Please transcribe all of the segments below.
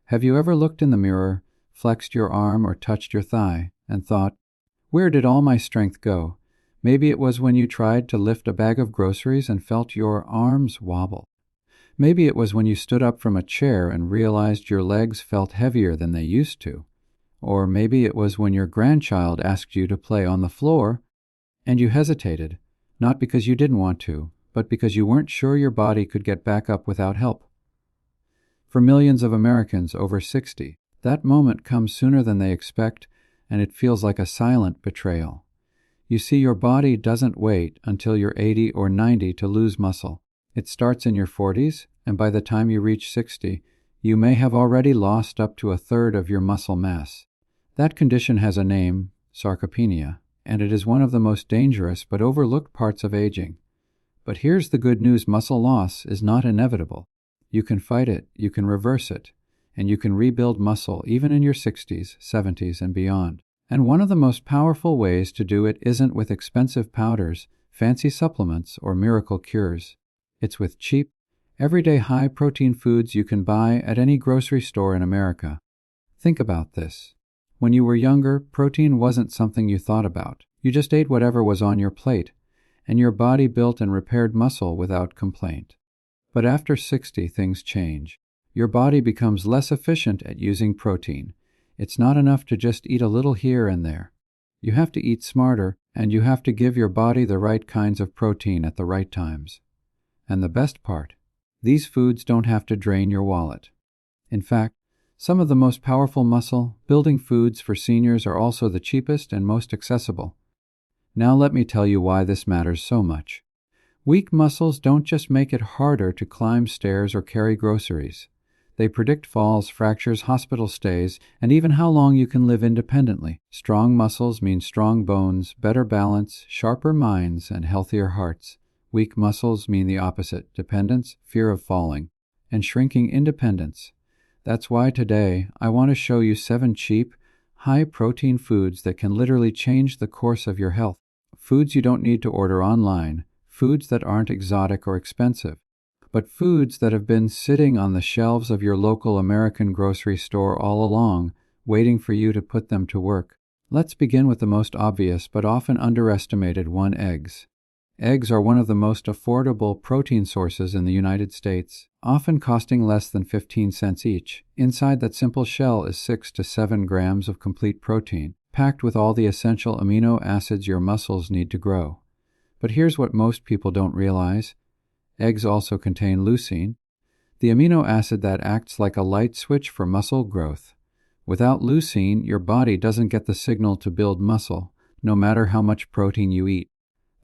Have you ever looked in the mirror, flexed your arm or touched your thigh, and thought, "Where did all my strength go?" Maybe it was when you tried to lift a bag of groceries and felt your arms wobble. Maybe it was when you stood up from a chair and realized your legs felt heavier than they used to. Or maybe it was when your grandchild asked you to play on the floor and you hesitated, not because you didn't want to, but because you weren't sure your body could get back up without help. For millions of Americans over 60, that moment comes sooner than they expect, and it feels like a silent betrayal. You see, your body doesn't wait until you're 80 or 90 to lose muscle. It starts in your 40s, and by the time you reach 60, you may have already lost up to a third of your muscle mass. That condition has a name, sarcopenia, and it is one of the most dangerous but overlooked parts of aging. But here's the good news: muscle loss is not inevitable. You can fight it, you can reverse it, and you can rebuild muscle even in your 60s, 70s, and beyond. And one of the most powerful ways to do it isn't with expensive powders, fancy supplements, or miracle cures. It's with cheap, everyday high-protein foods you can buy at any grocery store in America. Think about this. When you were younger, protein wasn't something you thought about. You just ate whatever was on your plate, and your body built and repaired muscle without complaint. But after 60, things change. Your body becomes less efficient at using protein. It's not enough to just eat a little here and there. You have to eat smarter, and you have to give your body the right kinds of protein at the right times. And the best part, these foods don't have to drain your wallet. In fact, some of the most powerful muscle-building foods for seniors are also the cheapest and most accessible. Now let me tell you why this matters so much. Weak muscles don't just make it harder to climb stairs or carry groceries. They predict falls, fractures, hospital stays, and even how long you can live independently. Strong muscles mean strong bones, better balance, sharper minds, and healthier hearts. Weak muscles mean the opposite: dependence, fear of falling, and shrinking independence. That's why today I want to show you 7 cheap, high-protein foods that can literally change the course of your health. Foods you don't need to order online, foods that aren't exotic or expensive, but foods that have been sitting on the shelves of your local American grocery store all along, waiting for you to put them to work. Let's begin with the most obvious but often underestimated one: eggs. Eggs are one of the most affordable protein sources in the United States, often costing less than 15 cents each. Inside that simple shell is 6 to 7 grams of complete protein, packed with all the essential amino acids your muscles need to grow. But here's what most people don't realize. Eggs also contain leucine, the amino acid that acts like a light switch for muscle growth. Without leucine, your body doesn't get the signal to build muscle, no matter how much protein you eat.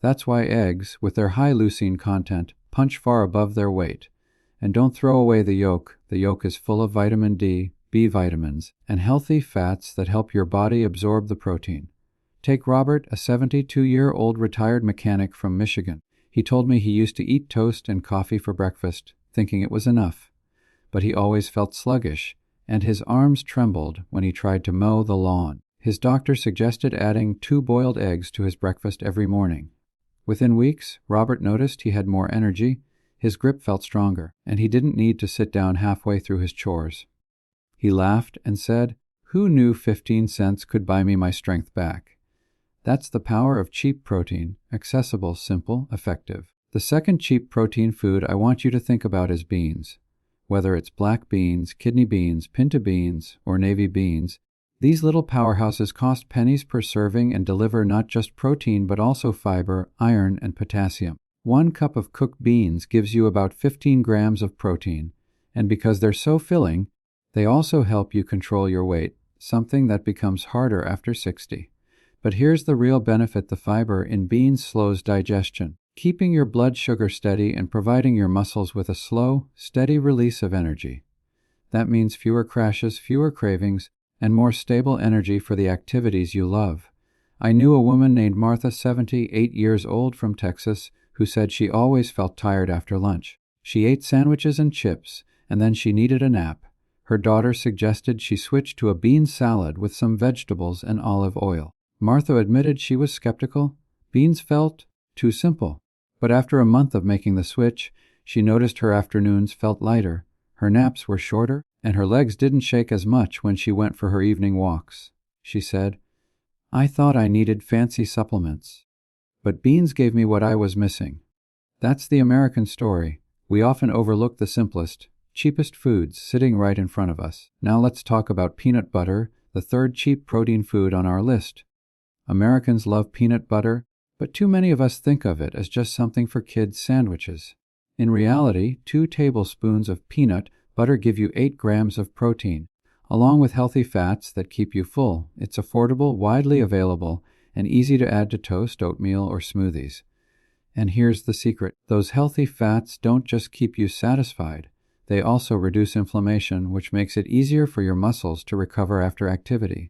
That's why eggs, with their high leucine content, punch far above their weight. And don't throw away the yolk. The yolk is full of vitamin D, B vitamins, and healthy fats that help your body absorb the protein. Take Robert, a 72-year-old retired mechanic from Michigan. He told me he used to eat toast and coffee for breakfast, thinking it was enough. But he always felt sluggish, and his arms trembled when he tried to mow the lawn. His doctor suggested adding 2 boiled eggs to his breakfast every morning. Within weeks, Robert noticed he had more energy, his grip felt stronger, and he didn't need to sit down halfway through his chores. He laughed and said, "Who knew 15 cents could buy me my strength back?" That's the power of cheap protein: accessible, simple, effective. The second cheap protein food I want you to think about is beans. Whether it's black beans, kidney beans, pinto beans, or navy beans, these little powerhouses cost pennies per serving and deliver not just protein but also fiber, iron, and potassium. 1 cup of cooked beans gives you about 15 grams of protein, and because they're so filling, they also help you control your weight, something that becomes harder after 60. But here's the real benefit: the fiber in beans slows digestion, keeping your blood sugar steady and providing your muscles with a slow, steady release of energy. That means fewer crashes, fewer cravings, and more stable energy for the activities you love. I knew a woman named Martha, 78 years old, from Texas, who said she always felt tired after lunch. She ate sandwiches and chips, and then she needed a nap. Her daughter suggested she switch to a bean salad with some vegetables and olive oil. Martha admitted she was skeptical. Beans felt too simple. But after a month of making the switch, she noticed her afternoons felt lighter, her naps were shorter, and her legs didn't shake as much when she went for her evening walks. She said, "I thought I needed fancy supplements, but beans gave me what I was missing." That's the American story. We often overlook the simplest, cheapest foods sitting right in front of us. Now let's talk about peanut butter, the third cheap protein food on our list. Americans love peanut butter, but too many of us think of it as just something for kids' sandwiches. In reality, 2 tablespoons of peanut butter give you 8 grams of protein, along with healthy fats that keep you full. It's affordable, widely available, and easy to add to toast, oatmeal, or smoothies. And here's the secret. Those healthy fats don't just keep you satisfied. They also reduce inflammation, which makes it easier for your muscles to recover after activity.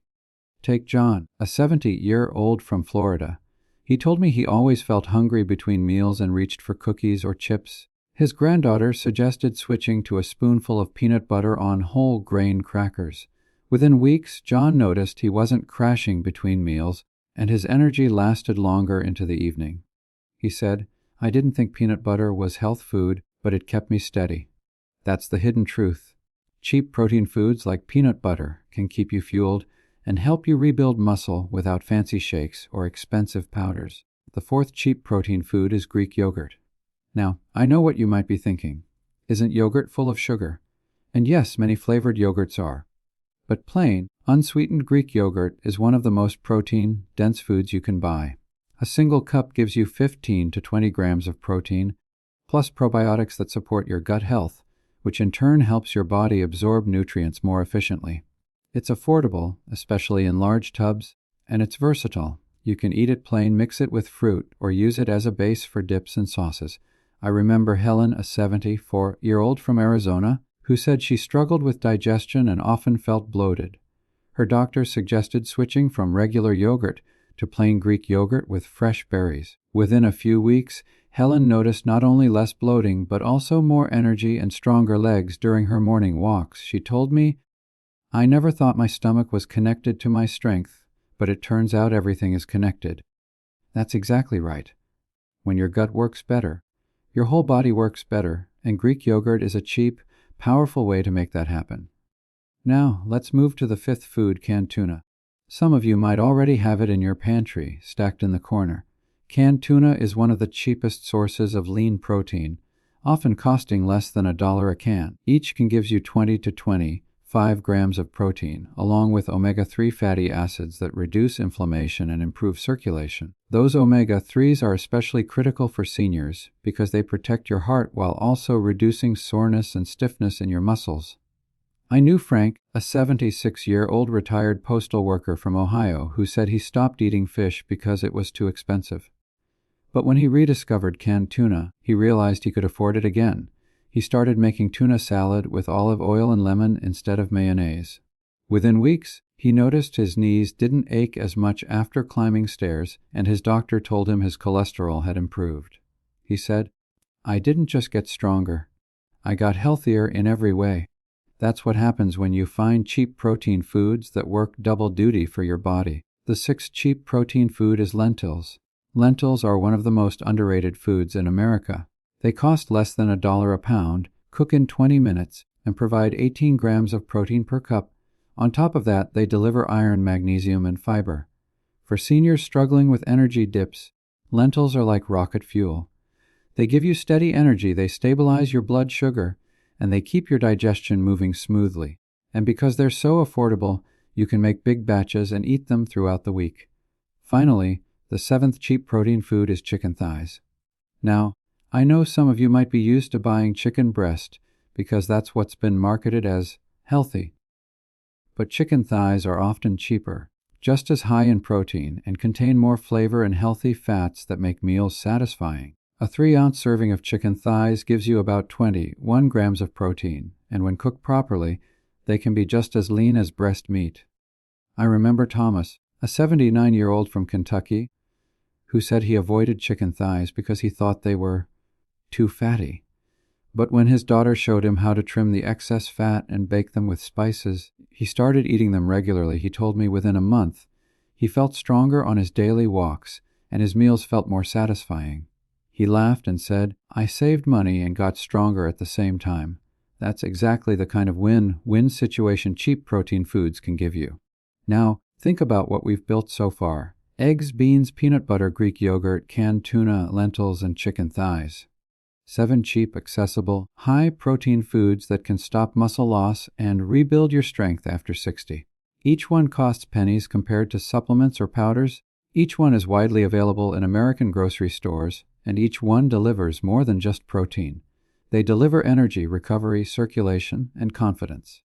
Take John, a 70-year-old from Florida. He told me he always felt hungry between meals and reached for cookies or chips. His granddaughter suggested switching to a spoonful of peanut butter on whole grain crackers. Within weeks, John noticed he wasn't crashing between meals, and his energy lasted longer into the evening. He said, "I didn't think peanut butter was health food, but it kept me steady." That's the hidden truth. Cheap protein foods like peanut butter can keep you fueled and help you rebuild muscle without fancy shakes or expensive powders. The fourth cheap protein food is Greek yogurt. Now, I know what you might be thinking. Isn't yogurt full of sugar? And yes, many flavored yogurts are. But plain, unsweetened Greek yogurt is one of the most protein-dense foods you can buy. A single cup gives you 15 to 20 grams of protein, plus probiotics that support your gut health, which in turn helps your body absorb nutrients more efficiently. It's affordable, especially in large tubs, and it's versatile. You can eat it plain, mix it with fruit, or use it as a base for dips and sauces. I remember Helen, a 74-year-old from Arizona, who said she struggled with digestion and often felt bloated. Her doctor suggested switching from regular yogurt to plain Greek yogurt with fresh berries. Within a few weeks, Helen noticed not only less bloating, but also more energy and stronger legs during her morning walks. She told me, "I never thought my stomach was connected to my strength, but it turns out everything is connected." That's exactly right. When your gut works better, your whole body works better, and Greek yogurt is a cheap, powerful way to make that happen. Now, let's move to the fifth food, canned tuna. Some of you might already have it in your pantry, stacked in the corner. Canned tuna is one of the cheapest sources of lean protein, often costing less than $1 a can. Each can give you 20 to 25 grams of protein, along with omega-3 fatty acids that reduce inflammation and improve circulation. Those omega-3s are especially critical for seniors because they protect your heart while also reducing soreness and stiffness in your muscles. I knew Frank, a 76-year-old retired postal worker from Ohio, who said he stopped eating fish because it was too expensive. But when he rediscovered canned tuna, he realized he could afford it again. He started making tuna salad with olive oil and lemon instead of mayonnaise. Within weeks, he noticed his knees didn't ache as much after climbing stairs, and his doctor told him his cholesterol had improved. He said, "I didn't just get stronger. I got healthier in every way." That's what happens when you find cheap protein foods that work double duty for your body. The sixth cheap protein food is lentils. Lentils are one of the most underrated foods in America. They cost less than $1 a pound, cook in 20 minutes, and provide 18 grams of protein per cup. On top of that, they deliver iron, magnesium, and fiber. For seniors struggling with energy dips, lentils are like rocket fuel. They give you steady energy, they stabilize your blood sugar, and they keep your digestion moving smoothly. And because they're so affordable, you can make big batches and eat them throughout the week. Finally, the seventh cheap protein food is chicken thighs. Now, I know some of you might be used to buying chicken breast because that's what's been marketed as healthy. But chicken thighs are often cheaper, just as high in protein, and contain more flavor and healthy fats that make meals satisfying. A 3-ounce serving of chicken thighs gives you about 21 grams of protein, and when cooked properly, they can be just as lean as breast meat. I remember Thomas, a 79-year-old from Kentucky, who said he avoided chicken thighs because he thought they were too fatty. But when his daughter showed him how to trim the excess fat and bake them with spices, he started eating them regularly. He told me within a month, he felt stronger on his daily walks, and his meals felt more satisfying. He laughed and said, "I saved money and got stronger at the same time. That's exactly the kind of win-win situation cheap protein foods can give you. Now, think about what we've built so far. Eggs, beans, peanut butter, Greek yogurt, canned tuna, lentils, and chicken thighs. 7 cheap, accessible, high-protein foods that can stop muscle loss and rebuild your strength after 60. Each one costs pennies compared to supplements or powders. Each one is widely available in American grocery stores, and each one delivers more than just protein. They deliver energy, recovery, circulation, and confidence.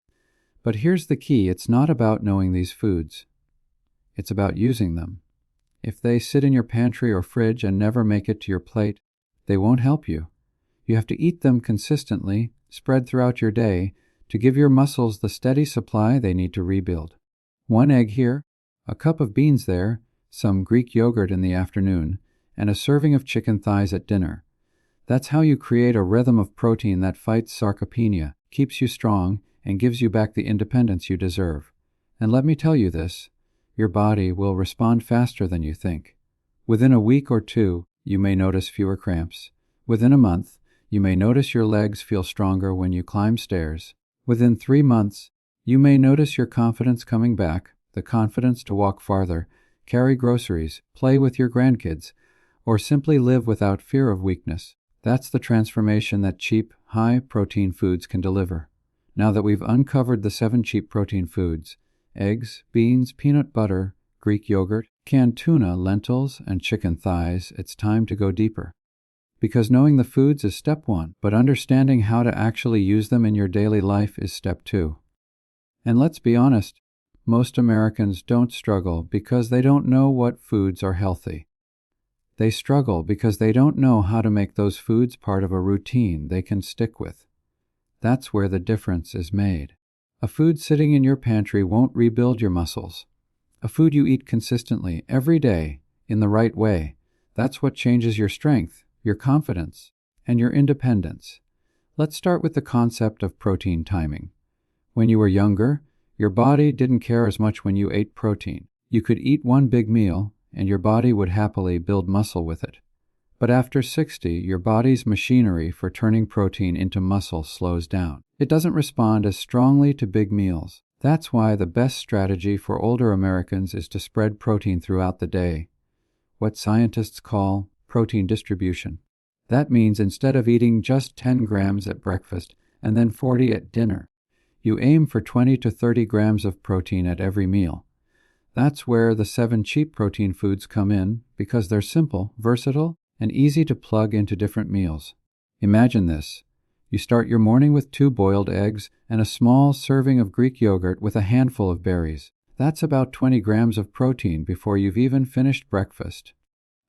But here's the key: it's not about knowing these foods. It's about using them. If they sit in your pantry or fridge and never make it to your plate, they won't help you. You have to eat them consistently, spread throughout your day, to give your muscles the steady supply they need to rebuild. 1 egg here, a cup of beans there, some Greek yogurt in the afternoon, and a serving of chicken thighs at dinner. That's how you create a rhythm of protein that fights sarcopenia, keeps you strong, and gives you back the independence you deserve. And let me tell you this, your body will respond faster than you think. Within a week or 2, you may notice fewer cramps. Within a month, you may notice your legs feel stronger when you climb stairs. Within 3 months, you may notice your confidence coming back, the confidence to walk farther, carry groceries, play with your grandkids, or simply live without fear of weakness. That's the transformation that cheap, high-protein foods can deliver. Now that we've uncovered the 7 cheap protein foods, eggs, beans, peanut butter, Greek yogurt, canned tuna, lentils, and chicken thighs, it's time to go deeper. Because knowing the foods is step 1, but understanding how to actually use them in your daily life is step 2. And let's be honest, most Americans don't struggle because they don't know what foods are healthy. They struggle because they don't know how to make those foods part of a routine they can stick with. That's where the difference is made. A food sitting in your pantry won't rebuild your muscles. A food you eat consistently, every day, in the right way, that's what changes your strength, your confidence, and your independence. Let's start with the concept of protein timing. When you were younger, your body didn't care as much when you ate protein. You could eat 1 big meal, and your body would happily build muscle with it. But after 60, your body's machinery for turning protein into muscle slows down. It doesn't respond as strongly to big meals. That's why the best strategy for older Americans is to spread protein throughout the day, what scientists call protein distribution. That means instead of eating just 10 grams at breakfast and then 40 at dinner, you aim for 20 to 30 grams of protein at every meal. That's where the 7 cheap protein foods come in, because they're simple, versatile, and easy to plug into different meals. Imagine this. You start your morning with 2 boiled eggs and a small serving of Greek yogurt with a handful of berries. That's about 20 grams of protein before you've even finished breakfast.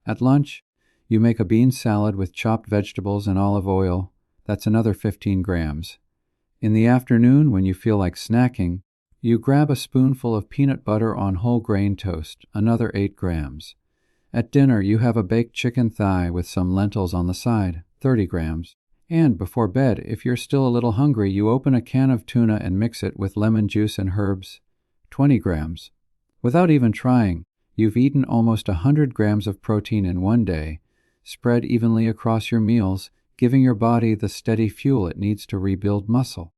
At lunch, you make a bean salad with chopped vegetables and olive oil. That's another 15 grams. In the afternoon, when you feel like snacking, you grab a spoonful of peanut butter on whole grain toast, another 8 grams. At dinner, you have a baked chicken thigh with some lentils on the side, 30 grams. And before bed, if you're still a little hungry, you open a can of tuna and mix it with lemon juice and herbs, 20 grams. Without even trying, you've eaten almost 100 grams of protein in one day, spread evenly across your meals, giving your body the steady fuel it needs to rebuild muscle.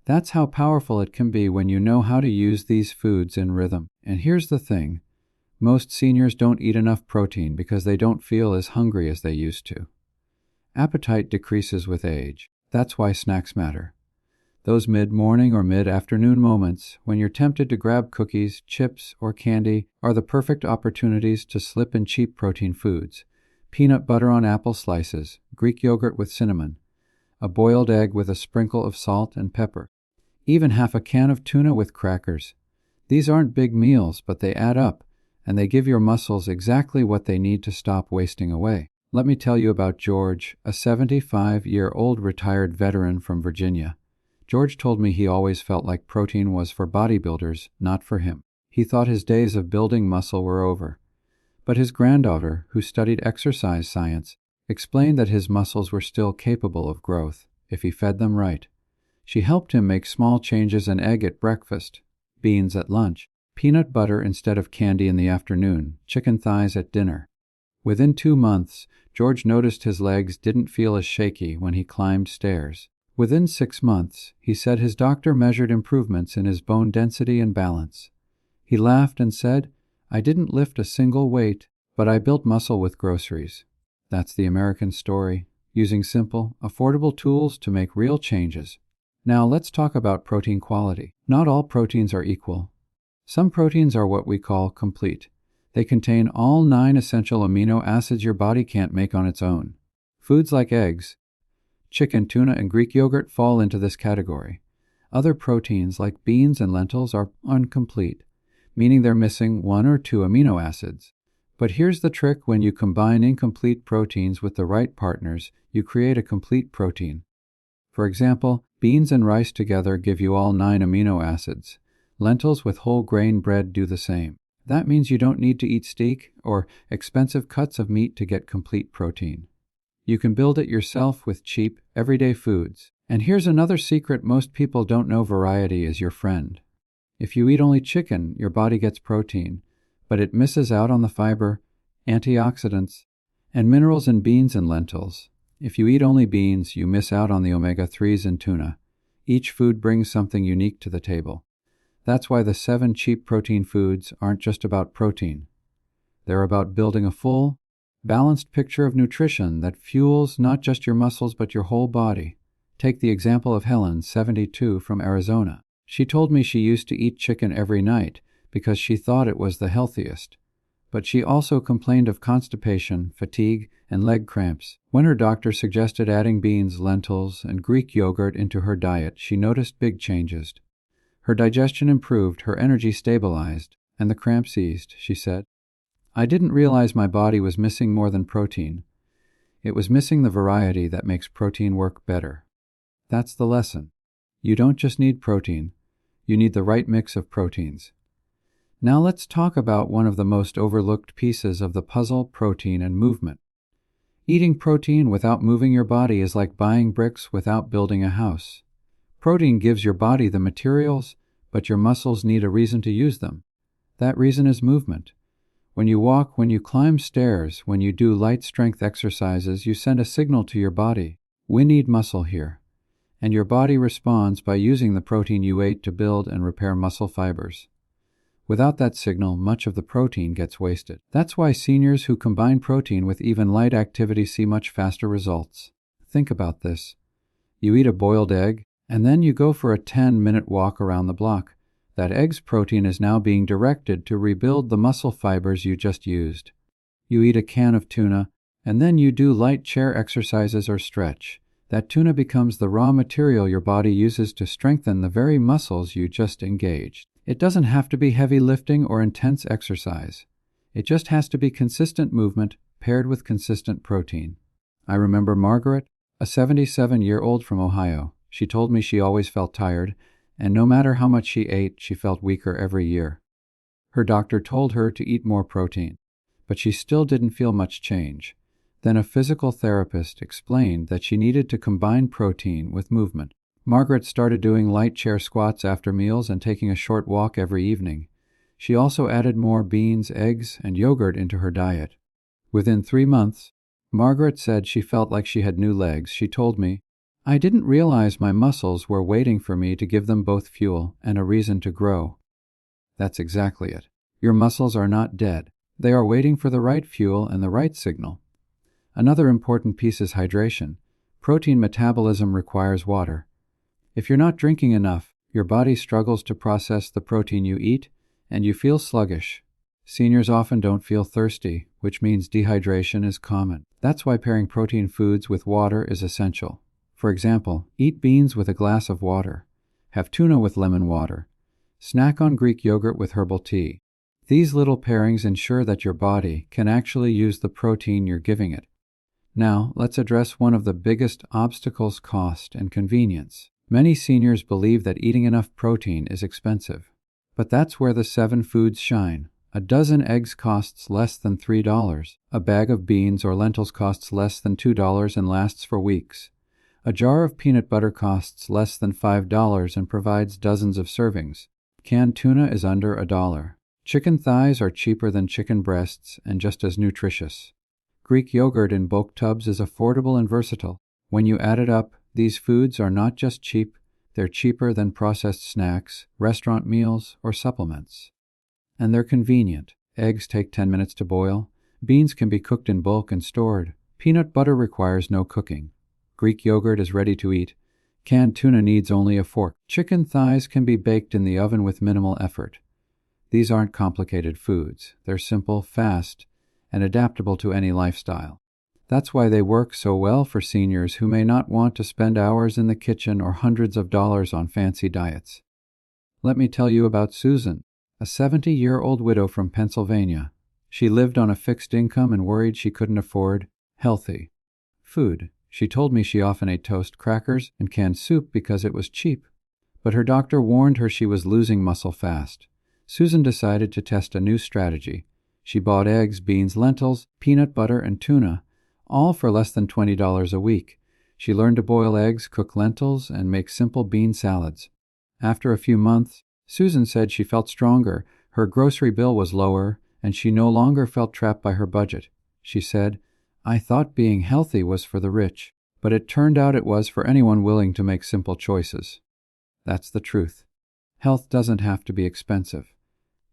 That's how powerful it can be when you know how to use these foods in rhythm. And here's the thing. Most seniors don't eat enough protein because they don't feel as hungry as they used to. Appetite decreases with age. That's why snacks matter. Those mid-morning or mid-afternoon moments when you're tempted to grab cookies, chips, or candy are the perfect opportunities to slip in cheap protein foods. Peanut butter on apple slices, Greek yogurt with cinnamon, a boiled egg with a sprinkle of salt and pepper, even half a can of tuna with crackers. These aren't big meals, but they add up, and they give your muscles exactly what they need to stop wasting away. Let me tell you about George, a 75-year-old retired veteran from Virginia. George told me he always felt like protein was for bodybuilders, not for him. He thought his days of building muscle were over. But his granddaughter, who studied exercise science, explained that his muscles were still capable of growth, if he fed them right. She helped him make small changes: an egg at breakfast, beans at lunch, peanut butter instead of candy in the afternoon, chicken thighs at dinner. Within 2 months, George noticed his legs didn't feel as shaky when he climbed stairs. Within 6 months, he said his doctor measured improvements in his bone density and balance. He laughed and said, "I didn't lift a single weight, but I built muscle with groceries." That's the American story, using simple, affordable tools to make real changes. Now let's talk about protein quality. Not all proteins are equal. Some proteins are what we call complete. They contain all 9 essential amino acids your body can't make on its own. Foods like eggs, chicken, tuna, and Greek yogurt fall into this category. Other proteins like beans and lentils are incomplete, meaning they're missing 1 or 2 amino acids. But here's the trick: when you combine incomplete proteins with the right partners, you create a complete protein. For example, beans and rice together give you all 9 amino acids. Lentils with whole grain bread do the same. That means you don't need to eat steak or expensive cuts of meat to get complete protein. You can build it yourself with cheap, everyday foods. And here's another secret: most people don't know variety is your friend. If you eat only chicken, your body gets protein, but it misses out on the fiber, antioxidants, and minerals in beans and lentils. If you eat only beans, you miss out on the omega-3s in tuna. Each food brings something unique to the table. That's why the 7 cheap protein foods aren't just about protein. They're about building a full, balanced picture of nutrition that fuels not just your muscles but your whole body. Take the example of Helen, 72, from Arizona. She told me she used to eat chicken every night because she thought it was the healthiest. But she also complained of constipation, fatigue, and leg cramps. When her doctor suggested adding beans, lentils, and Greek yogurt into her diet, she noticed big changes. Her digestion improved, her energy stabilized, and the cramps eased, she said. "I didn't realize my body was missing more than protein. It was missing the variety that makes protein work better." That's the lesson. You don't just need protein. You need the right mix of proteins. Now let's talk about one of the most overlooked pieces of the puzzle: protein and movement. Eating protein without moving your body is like buying bricks without building a house. Protein gives your body the materials, but your muscles need a reason to use them. That reason is movement. When you walk, when you climb stairs, when you do light strength exercises, you send a signal to your body: we need muscle here. And your body responds by using the protein you ate to build and repair muscle fibers. Without that signal, much of the protein gets wasted. That's why seniors who combine protein with even light activity see much faster results. Think about this. You eat a boiled egg, and then you go for a 10-minute walk around the block. That egg's protein is now being directed to rebuild the muscle fibers you just used. You eat a can of tuna, and then you do light chair exercises or stretch. That tuna becomes the raw material your body uses to strengthen the very muscles you just engaged. It doesn't have to be heavy lifting or intense exercise. It just has to be consistent movement paired with consistent protein. I remember Margaret, a 77-year-old from Ohio. She told me she always felt tired, and no matter how much she ate, she felt weaker every year. Her doctor told her to eat more protein, but she still didn't feel much change. Then a physical therapist explained that she needed to combine protein with movement. Margaret started doing light chair squats after meals and taking a short walk every evening. She also added more beans, eggs, and yogurt into her diet. Within 3 months, Margaret said she felt like she had new legs. She told me, "I didn't realize my muscles were waiting for me to give them both fuel and a reason to grow." That's exactly it. Your muscles are not dead. They are waiting for the right fuel and the right signal. Another important piece is hydration. Protein metabolism requires water. If you're not drinking enough, your body struggles to process the protein you eat, and you feel sluggish. Seniors often don't feel thirsty, which means dehydration is common. That's why pairing protein foods with water is essential. For example, eat beans with a glass of water. Have tuna with lemon water. Snack on Greek yogurt with herbal tea. These little pairings ensure that your body can actually use the protein you're giving it. Now, let's address one of the biggest obstacles: cost and convenience. Many seniors believe that eating enough protein is expensive. But that's where the 7 foods shine. A dozen eggs costs less than $3. A bag of beans or lentils costs less than $2 and lasts for weeks. A jar of peanut butter costs less than $5 and provides dozens of servings. Canned tuna is under $1. Chicken thighs are cheaper than chicken breasts and just as nutritious. Greek yogurt in bulk tubs is affordable and versatile. When you add it up, These foods are not just cheap, they're cheaper than processed snacks, restaurant meals, or supplements. And they're convenient. Eggs take 10 minutes to boil. Beans can be cooked in bulk and stored. Peanut butter requires no cooking. Greek yogurt is ready to eat. Canned tuna needs only a fork. Chicken thighs can be baked in the oven with minimal effort. These aren't complicated foods. They're simple, fast, and adaptable to any lifestyle. That's why they work so well for seniors who may not want to spend hours in the kitchen or hundreds of dollars on fancy diets. Let me tell you about Susan, a 70-year-old widow from Pennsylvania. She lived on a fixed income and worried she couldn't afford healthy food. She told me she often ate toast, crackers, and canned soup because it was cheap. But her doctor warned her she was losing muscle fast. Susan decided to test a new strategy. She bought eggs, beans, lentils, peanut butter, and tuna, all for less than $20 a week. She learned to boil eggs, cook lentils, and make simple bean salads. After a few months, Susan said she felt stronger, her grocery bill was lower, and she no longer felt trapped by her budget. She said, "I thought being healthy was for the rich, but it turned out it was for anyone willing to make simple choices." That's the truth. Health doesn't have to be expensive.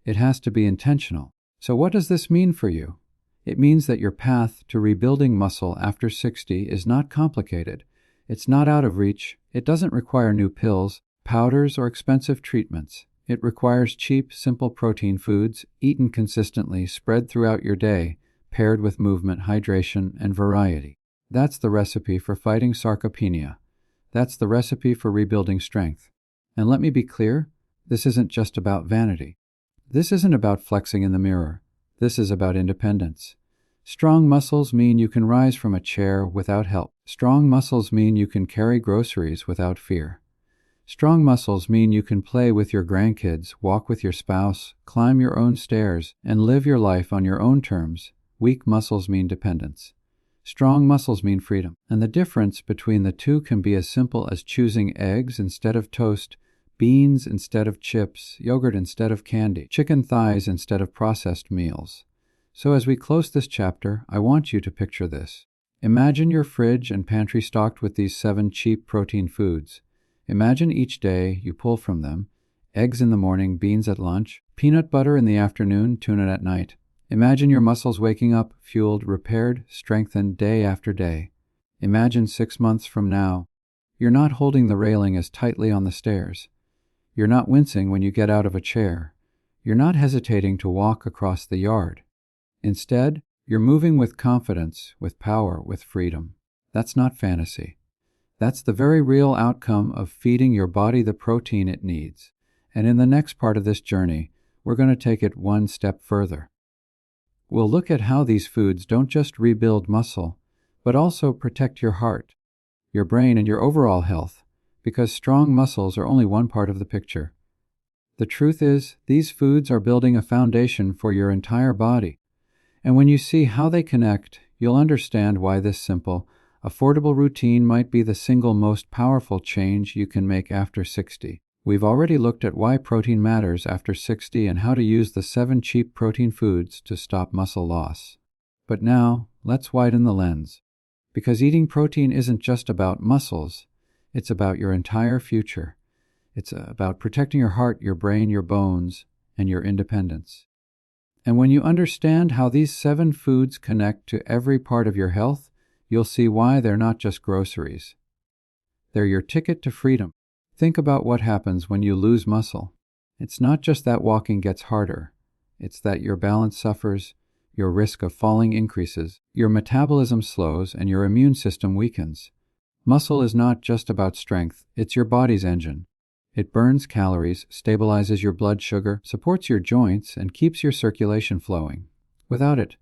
It has to be intentional. So what does this mean for you? It means that your path to rebuilding muscle after 60 is not complicated. It's not out of reach. It doesn't require new pills, powders, or expensive treatments. It requires cheap, simple protein foods, eaten consistently, spread throughout your day, paired with movement, hydration, and variety. That's the recipe for fighting sarcopenia. That's the recipe for rebuilding strength. And let me be clear, this isn't just about vanity. This isn't about flexing in the mirror. This is about independence. Strong muscles mean you can rise from a chair without help. Strong muscles mean you can carry groceries without fear. Strong muscles mean you can play with your grandkids, walk with your spouse, climb your own stairs, and live your life on your own terms. Weak muscles mean dependence. Strong muscles mean freedom. And the difference between the two can be as simple as choosing eggs instead of toast, beans instead of chips, yogurt instead of candy, chicken thighs instead of processed meals. So as we close this chapter, I want you to picture this. Imagine your fridge and pantry stocked with these 7 cheap protein foods. Imagine each day you pull from them: eggs in the morning, beans at lunch, peanut butter in the afternoon, tuna at night. Imagine your muscles waking up, fueled, repaired, strengthened day after day. Imagine 6 months from now, you're not holding the railing as tightly on the stairs. You're not wincing when you get out of a chair. You're not hesitating to walk across the yard. Instead, you're moving with confidence, with power, with freedom. That's not fantasy. That's the very real outcome of feeding your body the protein it needs. And in the next part of this journey, we're going to take it one step further. We'll look at how these foods don't just rebuild muscle, but also protect your heart, your brain, and your overall health, because strong muscles are only one part of the picture. The truth is, these foods are building a foundation for your entire body. And when you see how they connect, you'll understand why this simple, affordable routine might be the single most powerful change you can make after 60. We've already looked at why protein matters after 60 and how to use the 7 cheap protein foods to stop muscle loss. But now, let's widen the lens. Because eating protein isn't just about muscles, it's about your entire future. It's about protecting your heart, your brain, your bones, and your independence. And when you understand how these 7 foods connect to every part of your health, you'll see why they're not just groceries. They're your ticket to freedom. Think about what happens when you lose muscle. It's not just that walking gets harder. It's that your balance suffers, your risk of falling increases, your metabolism slows, and your immune system weakens. Muscle is not just about strength, it's your body's engine. It burns calories, stabilizes your blood sugar, supports your joints, and keeps your circulation flowing. Without it,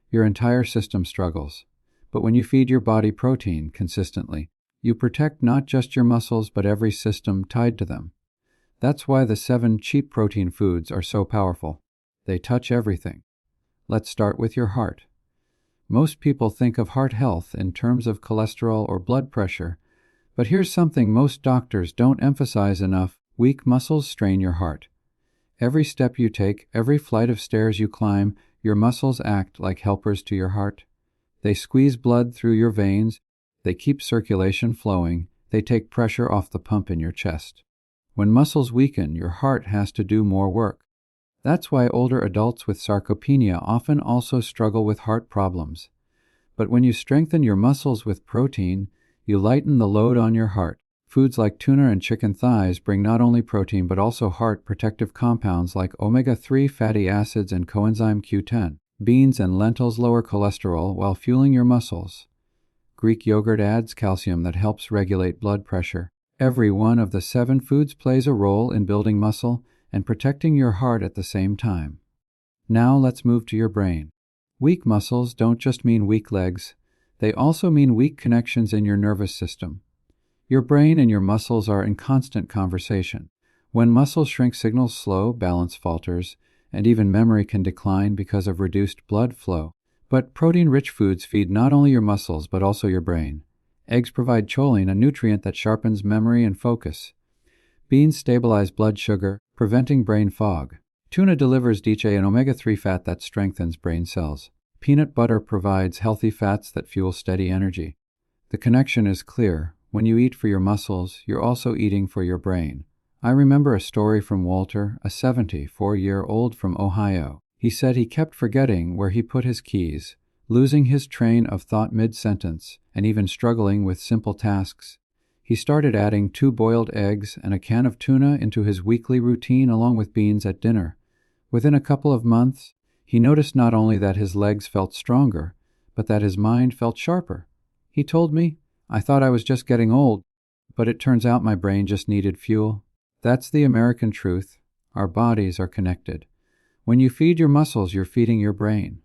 your entire system struggles. But when you feed your body protein consistently, you protect not just your muscles but every system tied to them. That's why the 7 cheap protein foods are so powerful. They touch everything. Let's start with your heart. Most people think of heart health in terms of cholesterol or blood pressure, but here's something most doctors don't emphasize enough: weak muscles strain your heart. Every step you take, every flight of stairs you climb, your muscles act like helpers to your heart. They squeeze blood through your veins, they keep circulation flowing, They take pressure off the pump in your chest. When muscles weaken, your heart has to do more work. That's why older adults with sarcopenia often also struggle with heart problems. But when you strengthen your muscles with protein, you lighten the load on your heart. Foods like tuna and chicken thighs bring not only protein but also heart protective compounds like omega-3 fatty acids and coenzyme Q10. Beans and lentils lower cholesterol while fueling your muscles. Greek yogurt adds calcium that helps regulate blood pressure. Every one of the 7 foods plays a role in building muscle and protecting your heart at the same time. Now let's move to your brain. Weak muscles don't just mean weak legs, they also mean weak connections in your nervous system. Your brain and your muscles are in constant conversation. When muscles shrink, signals slow, balance falters, and even memory can decline because of reduced blood flow. But protein-rich foods feed not only your muscles but also your brain. Eggs provide choline, a nutrient that sharpens memory and focus. Beans stabilize blood sugar, preventing brain fog. Tuna delivers DHA, an omega-3 fat that strengthens brain cells. Peanut butter provides healthy fats that fuel steady energy. The connection is clear. When you eat for your muscles, you're also eating for your brain. I remember a story from Walter, a 74-year-old from Ohio. He said he kept forgetting where he put his keys, losing his train of thought mid-sentence, and even struggling with simple tasks. He started adding 2 boiled eggs and a can of tuna into his weekly routine along with beans at dinner. Within a couple of months, he noticed not only that his legs felt stronger, but that his mind felt sharper. He told me, "I thought I was just getting old, but it turns out my brain just needed fuel." That's the American truth. Our bodies are connected. When you feed your muscles, you're feeding your brain.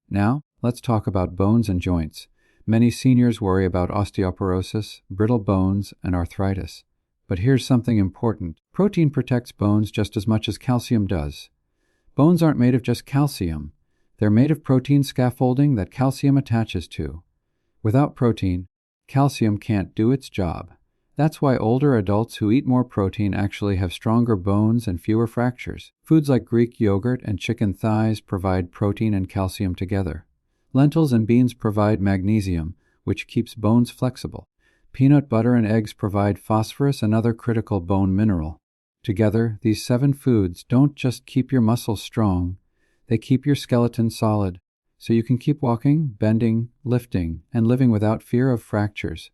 Now, let's talk about bones and joints. Many seniors worry about osteoporosis, brittle bones, and arthritis. But here's something important. Protein protects bones just as much as calcium does. Bones aren't made of just calcium. They're made of protein scaffolding that calcium attaches to. Without protein, calcium can't do its job. That's why older adults who eat more protein actually have stronger bones and fewer fractures. Foods like Greek yogurt and chicken thighs provide protein and calcium together. Lentils and beans provide magnesium, which keeps bones flexible. Peanut butter and eggs provide phosphorus, another critical bone mineral. Together, these 7 foods don't just keep your muscles strong, they keep your skeleton solid, so you can keep walking, bending, lifting, and living without fear of fractures.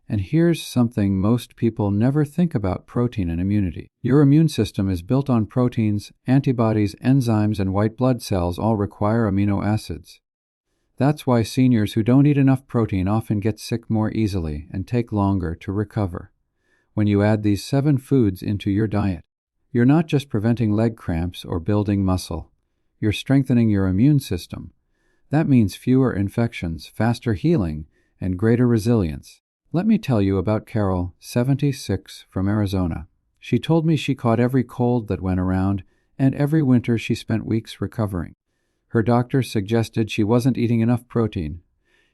And here's something most people never think about: protein and immunity. Your immune system is built on proteins. Antibodies, enzymes, and white blood cells all require amino acids. That's why seniors who don't eat enough protein often get sick more easily and take longer to recover. When you add these 7 foods into your diet, you're not just preventing leg cramps or building muscle. You're strengthening your immune system. That means fewer infections, faster healing, and greater resilience. Let me tell you about Carol, 76, from Arizona. She told me she caught every cold that went around, and every winter she spent weeks recovering. Her doctor suggested she wasn't eating enough protein.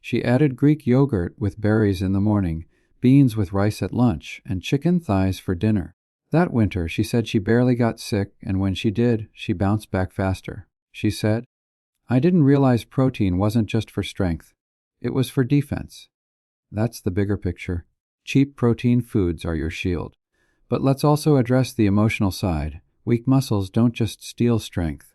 She added Greek yogurt with berries in the morning, beans with rice at lunch, and chicken thighs for dinner. That winter, she said she barely got sick, and when she did, she bounced back faster. She said, "I didn't realize protein wasn't just for strength. It was for defense." That's the bigger picture. Cheap protein foods are your shield. But let's also address the emotional side. Weak muscles don't just steal strength.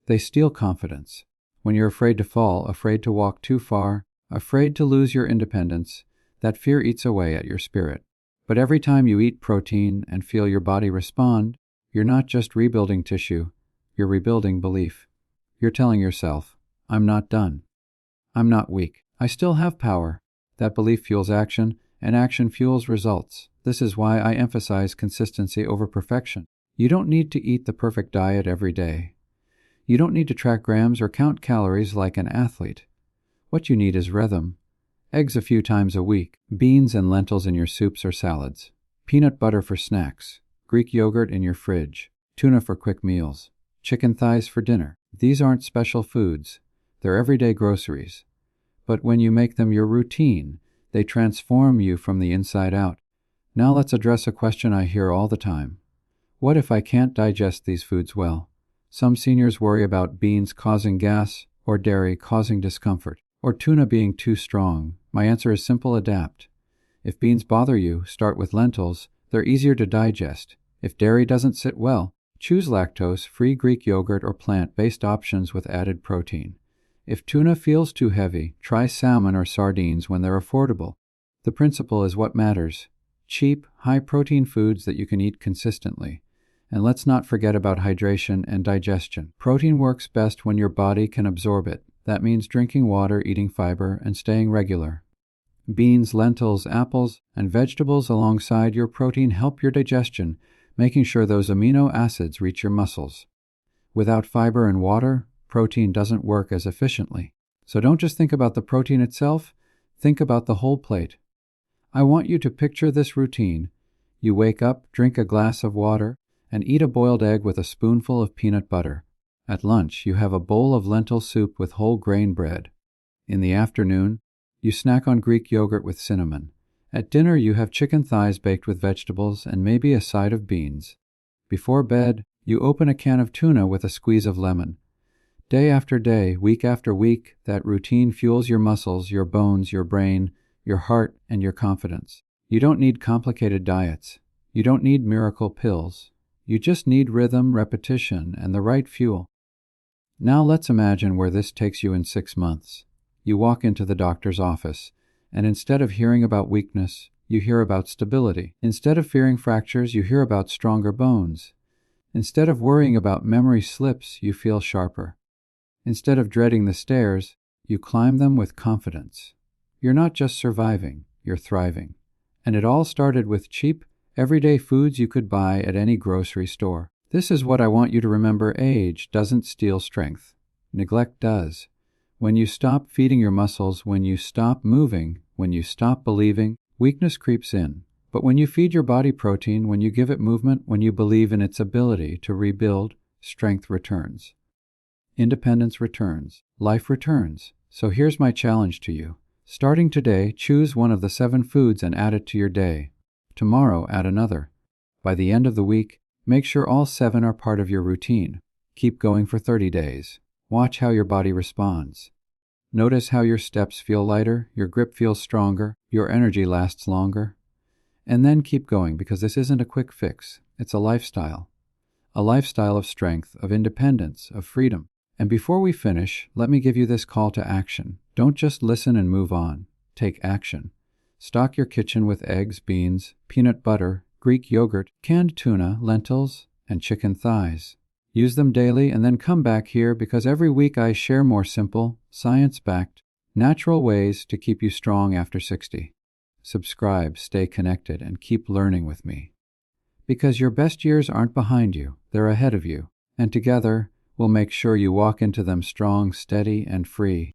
They steal confidence. When you're afraid to fall, afraid to walk too far, afraid to lose your independence, that fear eats away at your spirit. But every time you eat protein and feel your body respond, you're not just rebuilding tissue, you're rebuilding belief. You're telling yourself, "I'm not done. I'm not weak. I still have power." That belief fuels action, and action fuels results. This is why I emphasize consistency over perfection. You don't need to eat the perfect diet every day. You don't need to track grams or count calories like an athlete. What you need is rhythm. Eggs a few times a week, beans and lentils in your soups or salads, peanut butter for snacks, Greek yogurt in your fridge, tuna for quick meals, chicken thighs for dinner. These aren't special foods. They're everyday groceries. But when you make them your routine, they transform you from the inside out. Now let's address a question I hear all the time. What if I can't digest these foods well? Some seniors worry about beans causing gas, or dairy causing discomfort, or tuna being too strong. My answer is simple: adapt. If beans bother you, start with lentils. They're easier to digest. If dairy doesn't sit well, choose lactose-free Greek yogurt or plant-based options with added protein. If tuna feels too heavy, try salmon or sardines when they're affordable. The principle is what matters. Cheap, high-protein foods that you can eat consistently. And let's not forget about hydration and digestion. Protein works best when your body can absorb it. That means drinking water, eating fiber, and staying regular. Beans, lentils, apples, and vegetables alongside your protein help your digestion, making sure those amino acids reach your muscles. Without fiber and water, protein doesn't work as efficiently. So don't just think about the protein itself, think about the whole plate. I want you to picture this routine. You wake up, drink a glass of water, and eat a boiled egg with a spoonful of peanut butter. At lunch, you have a bowl of lentil soup with whole grain bread. In the afternoon, you snack on Greek yogurt with cinnamon. At dinner, you have chicken thighs baked with vegetables and maybe a side of beans. Before bed, you open a can of tuna with a squeeze of lemon. Day after day, week after week, that routine fuels your muscles, your bones, your brain, your heart, and your confidence. You don't need complicated diets. You don't need miracle pills. You just need rhythm, repetition, and the right fuel. Now let's imagine where this takes you in 6 months. You walk into the doctor's office, and instead of hearing about weakness, you hear about stability. Instead of fearing fractures, you hear about stronger bones. Instead of worrying about memory slips, you feel sharper. Instead of dreading the stairs, you climb them with confidence. You're not just surviving, you're thriving. And it all started with cheap, everyday foods you could buy at any grocery store. This is what I want you to remember. Age doesn't steal strength. Neglect does. When you stop feeding your muscles, when you stop moving, when you stop believing, weakness creeps in. But when you feed your body protein, when you give it movement, when you believe in its ability to rebuild, strength returns. Independence returns. Life returns. So here's my challenge to you. Starting today, choose one of the 7 foods and add it to your day. Tomorrow, add another. By the end of the week, make sure all 7 are part of your routine. Keep going for 30 days. Watch how your body responds. Notice how your steps feel lighter, your grip feels stronger, your energy lasts longer. And then keep going, because this isn't a quick fix. It's a lifestyle. A lifestyle of strength, of independence, of freedom. And before we finish, let me give you this call to action. Don't just listen and move on. Take action. Stock your kitchen with eggs, beans, peanut butter, Greek yogurt, canned tuna, lentils, and chicken thighs. Use them daily and then come back here, because every week I share more simple, science-backed, natural ways to keep you strong after 60. Subscribe, stay connected, and keep learning with me. Because your best years aren't behind you, they're ahead of you. And together, we'll make sure you walk into them strong, steady, and free.